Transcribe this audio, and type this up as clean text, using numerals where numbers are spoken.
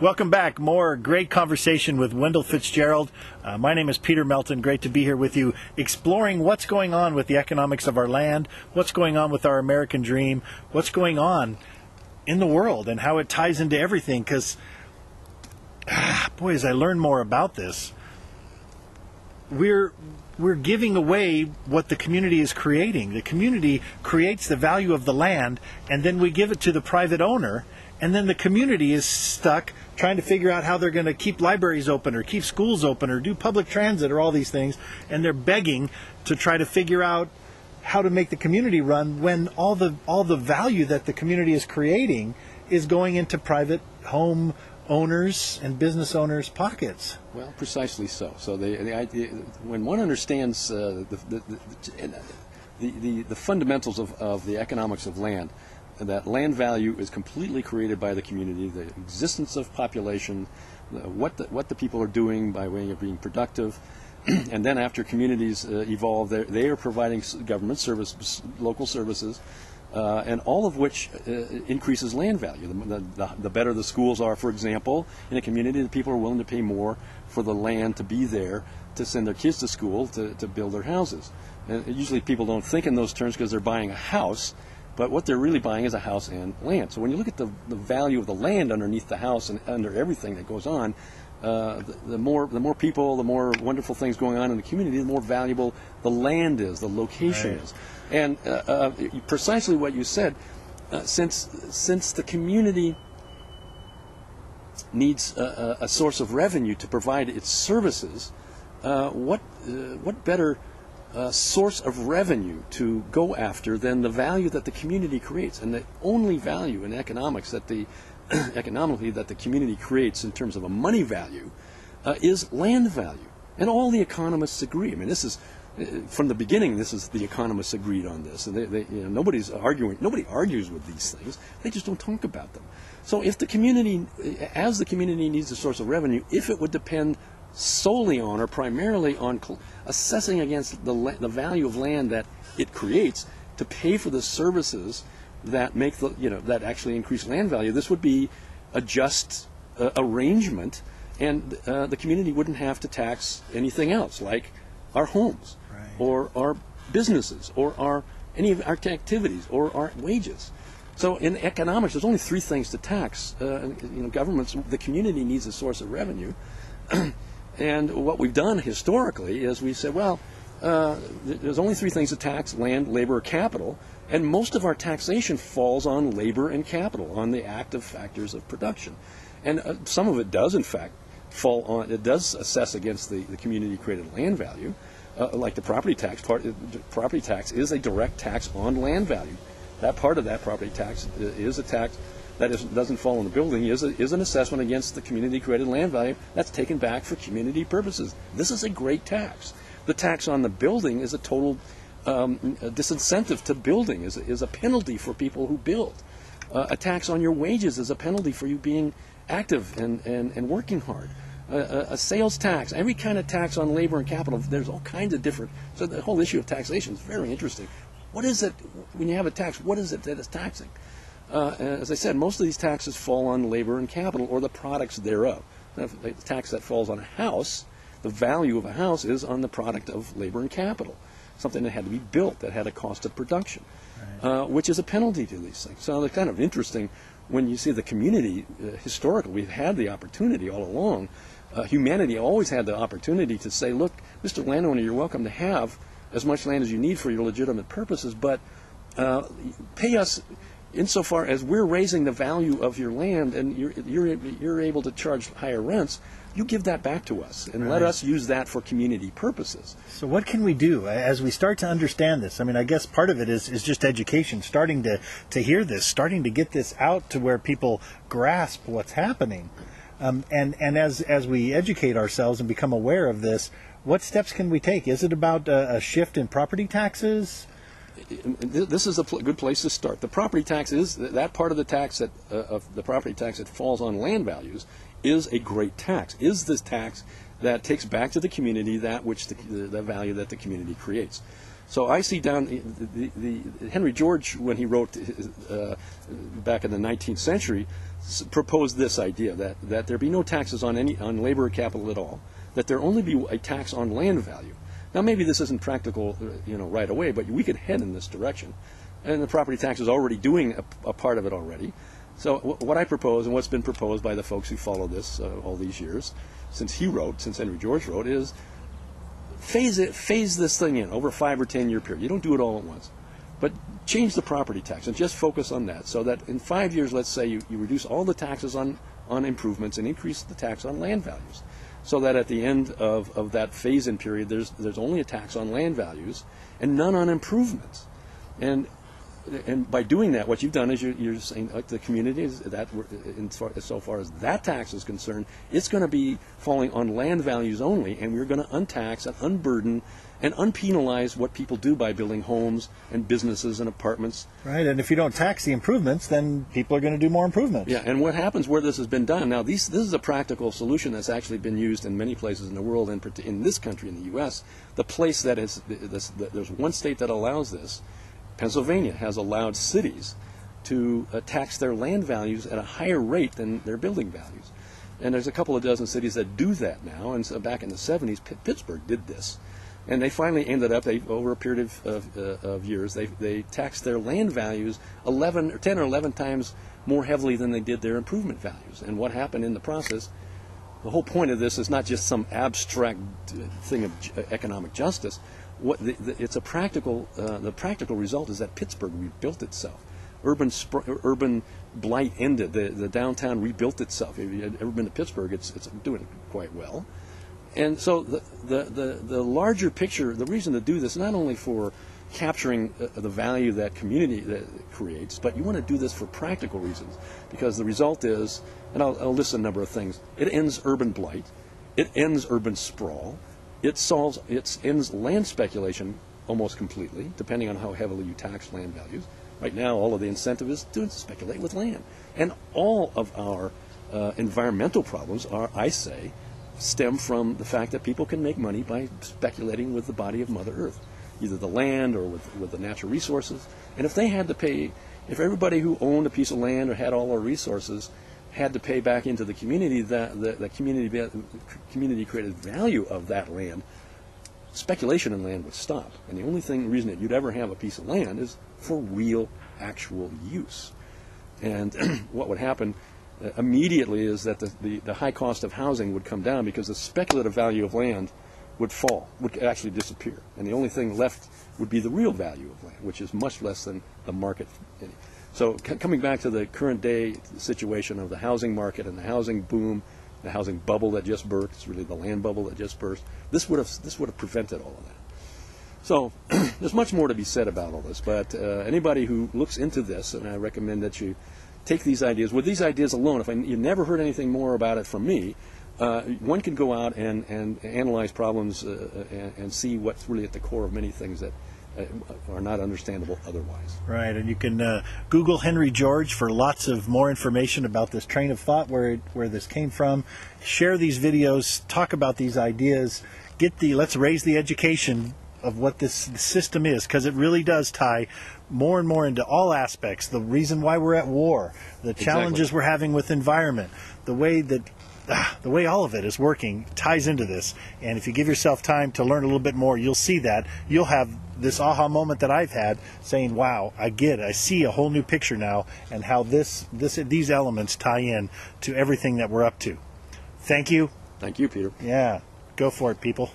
Welcome back. More great conversation with Wendell Fitzgerald. My name is Peter Melton. Great to be here with you, exploring what's going on with the economics of our land, what's going on with our American dream, what's going on in the world, and how it ties into everything. Because, boy, as I learn more about this, we're giving away what the community is creating. The community creates the value of the land, and then we give it to the private owner, and then the community is stuck trying to figure out how they're going to keep libraries open or keep schools open or do public transit or all these things, and they're begging to try to figure out how to make the community run when all the value that the community is creating is going into private home owners and business owners' pockets. Well, precisely so. So the idea, when one understands the fundamentals of the economics of land, that land value is completely created by the community, the existence of population, what the people are doing by way of being productive, and then after communities evolve, they are providing government services, local services, and all of which increases land value. The better the schools are, for example, in a community, the people are willing to pay more for the land to be there, to send their kids to school, to build their houses. And usually people don't think in those terms because they're buying a house, but what they're really buying is a house and land. So when you look at the value of the land underneath the house and under everything that goes on, the more people, the more wonderful things going on in the community, the more valuable the land is, the location is. And precisely what you said, since the community needs a source of revenue to provide its services, what better source of revenue to go after than the value that the community creates? And the only value in economics that economically that the community creates in terms of a money value is land value. And all the economists agree. I mean, this is from the beginning. This is the economists agreed on this. And nobody's arguing. Nobody argues with these things. They just don't talk about them. So if the community, as the community needs a source of revenue, if it would depend solely on or primarily on assessing against the value of land that it creates to pay for the services that make that actually increase land value, this would be a just arrangement, and the community wouldn't have to tax anything else, like our homes, right, or our businesses, or any of our activities, or our wages. So in economics, there's only three things to tax. Governments, the community needs a source of revenue. And what we've done historically is we said, well, there's only three things to tax: land, labor, or capital. And most of our taxation falls on labor and capital, on the active factors of production. And some of it does, in fact, fall on, it does assess against the community-created land value, like the property tax. Property tax is a direct tax on land value. That part of that property tax is a tax that doesn't fall on the building, is an assessment against the community-created land value that's taken back for community purposes. This is a great tax. The tax on the building is a total disincentive to building, is a penalty for people who build. A tax on your wages is a penalty for you being active and working hard. A sales tax, every kind of tax on labor and capital, there's all kinds of different. So the whole issue of taxation is very interesting. What is it, when you have a tax, what is it that is taxing? As I said, most of these taxes fall on labor and capital, or the products thereof. The tax that falls on a house, the value of a house is on the product of labor and capital, something that had to be built, that had a cost of production, right, which is a penalty to these things. So they're kind of interesting when you see the community. Historically, we've had the opportunity all along. Humanity always had the opportunity to say, look, Mr. Landowner, you're welcome to have as much land as you need for your legitimate purposes, but pay us insofar as we're raising the value of your land, and you're able to charge higher rents. You give that back to us, and right, let us use that for community purposes. So what can we do as we start to understand this? I mean, I guess part of it is just education, starting to hear this, starting to get this out to where people grasp what's happening. And as we educate ourselves and become aware of this, what steps can we take? Is it about a shift in property taxes? This is a good place to start. The property tax is that part of the tax of the property tax that falls on land values is a great tax. Is this tax that takes back to the community that which the value that the community creates. So I see down the Henry George, when he wrote back in the 19th century, proposed this idea that there be no taxes on labor or capital at all, that there only be a tax on land value. Now, maybe this isn't practical, right away, but we could head in this direction, and the property tax is already doing a part of it already. So what I propose, and what's been proposed by the folks who follow this all these years, since Henry George wrote, is phase this thing in over a 5 or 10 year period. You don't do it all at once, but change the property tax and just focus on that, so that in 5 years, let's say, you reduce all the taxes on improvements and increase the tax on land values, so that at the end of that phase-in period, there's only a tax on land values and none on improvements. And by doing that, what you've done is you're saying, like, the community is that, so far as that tax is concerned, it's going to be falling on land values only, and we're going to untax and unburden and unpenalize what people do by building homes and businesses and apartments. Right, and if you don't tax the improvements, then people are going to do more improvements. Yeah, and what happens where this has been done, now this is a practical solution that's actually been used in many places in the world, and in this country, in the U.S., the place that is, there's one state that allows this. Pennsylvania has allowed cities to tax their land values at a higher rate than their building values. And there's a couple of dozen cities that do that now, and so back in the 70s, Pittsburgh did this. And they finally ended up, over a period of years, they taxed their land values 10 or 11 times more heavily than they did their improvement values. And what happened in the process, the whole point of this is not just some abstract thing of economic justice. It's a practical. The practical result is that Pittsburgh rebuilt itself. Urban blight ended. The downtown rebuilt itself. If you've ever been to Pittsburgh, it's doing quite well. And so the larger picture, the reason to do this, not only for capturing the value that community that creates, but you want to do this for practical reasons, because the result is, and I'll list a number of things. It ends urban blight. It ends urban sprawl. It ends land speculation almost completely, depending on how heavily you tax land values. Right now, all of the incentive is to speculate with land. And all of our environmental problems stem from the fact that people can make money by speculating with the body of Mother Earth, either the land or with the natural resources. And if if everybody who owned a piece of land or had all our resources had to pay back into the community the community created value of that land, speculation in land would stop. And the only reason that you'd ever have a piece of land is for real, actual use. And what would happen immediately is that the high cost of housing would come down, because the speculative value of land would fall, would actually disappear. And the only thing left would be the real value of land, which is much less than the market. So coming back to the current day situation of the housing market and the housing boom, the housing bubble that just burst, it's really the land bubble that just burst, this would have prevented all of that. So there's much more to be said about all this, but anybody who looks into this, and I recommend that you take these ideas. With these ideas alone, if you never heard anything more about it from me, one can go out and analyze problems and see what's really at the core of many things that are not understandable otherwise. Right, and you can Google Henry George for lots of more information about this train of thought, where this came from. Share these videos, talk about these ideas, let's raise the education of what this system is, because it really does tie more and more into all aspects. The reason why we're at war, the challenges we're having with environment, the way all of it is working ties into this. And if you give yourself time to learn a little bit more, you'll see that. You'll have this aha moment that I've had, saying, wow, I see a whole new picture now, and how these elements tie in to everything that we're up to. Thank you. Thank you, Peter. Yeah, go for it, people.